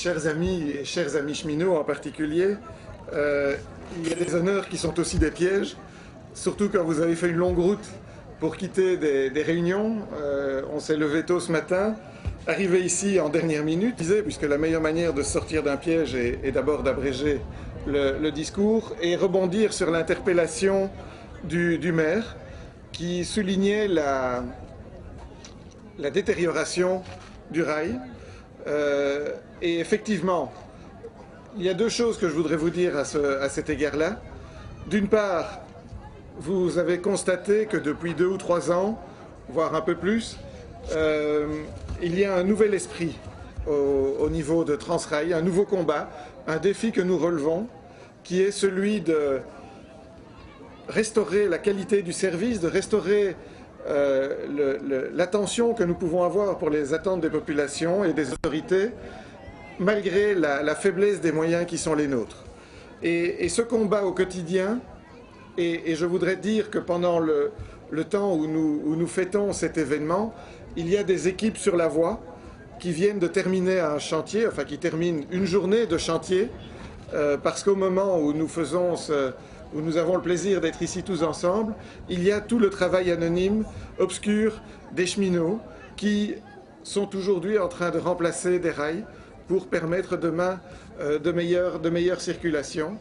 Chers amis et chers amis cheminots en particulier, il y a des honneurs qui sont aussi des pièges, surtout quand vous avez fait une longue route pour quitter des réunions. On s'est levé tôt ce matin, arrivé ici en dernière minute, puisque la meilleure manière de sortir d'un piège est d'abord d'abréger le discours et rebondir sur l'interpellation du maire qui soulignait la détérioration du rail. Et effectivement, il y a deux choses que je voudrais vous dire à cet égard-là. D'une part, vous avez constaté que depuis 2 ou 3 ans, voire un peu plus, il y a un nouvel esprit au niveau de Transrail, un nouveau combat, un défi que nous relevons, qui est celui de restaurer la qualité du service, de restaurer l'attention que nous pouvons avoir pour les attentes des populations et des autorités, malgré la faiblesse des moyens qui sont les nôtres. Et ce combat au quotidien, et je voudrais dire que pendant le temps où nous fêtons cet événement, il y a des équipes sur la voie qui viennent de terminer un chantier, enfin qui terminent une journée de chantier, parce qu'au moment où où nous avons le plaisir d'être ici tous ensemble, il y a tout le travail anonyme, obscur, des cheminots qui sont aujourd'hui en train de remplacer des rails pour permettre demain de meilleures circulations.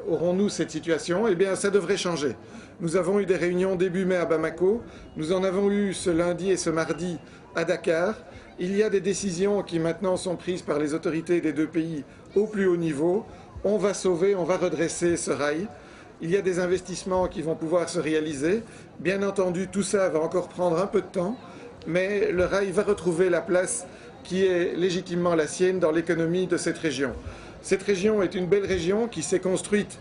Aurons-nous cette situation? Eh bien, ça devrait changer. Nous avons eu des réunions début mai à Bamako, nous en avons eu ce lundi et ce mardi à Dakar. Il y a des décisions qui maintenant sont prises par les autorités des 2 pays au plus haut niveau. On va sauver, on va redresser ce rail. Il y a des investissements qui vont pouvoir se réaliser. Bien entendu, tout ça va encore prendre un peu de temps, mais le rail va retrouver la place qui est légitimement la sienne dans l'économie de cette région. Cette région est une belle région qui s'est construite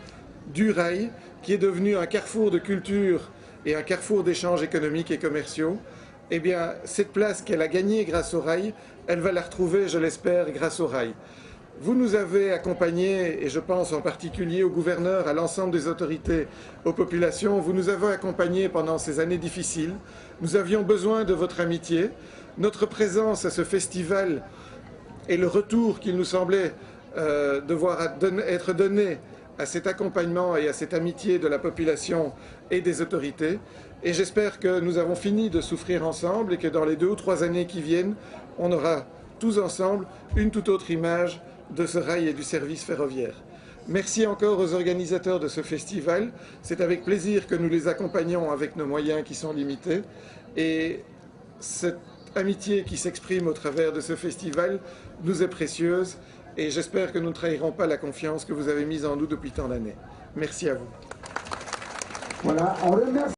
du rail, qui est devenue un carrefour de culture et un carrefour d'échanges économiques et commerciaux. Eh bien, cette place qu'elle a gagnée grâce au rail, elle va la retrouver, je l'espère, grâce au rail. Vous nous avez accompagnés, et je pense en particulier au gouverneur, à l'ensemble des autorités, aux populations, vous nous avez accompagnés pendant ces années difficiles. Nous avions besoin de votre amitié. Notre présence à ce festival et le retour qu'il nous semblait devoir être donné à cet accompagnement et à cette amitié de la population et des autorités. Et j'espère que nous avons fini de souffrir ensemble et que dans les 2 ou 3 années qui viennent, on aura tous ensemble une toute autre image de ce rail et du service ferroviaire. Merci encore aux organisateurs de ce festival. C'est avec plaisir que nous les accompagnons avec nos moyens qui sont limités. Et cette amitié qui s'exprime au travers de ce festival nous est précieuse et j'espère que nous ne trahirons pas la confiance que vous avez mise en nous depuis tant d'années. Merci à vous. Voilà, on remercie.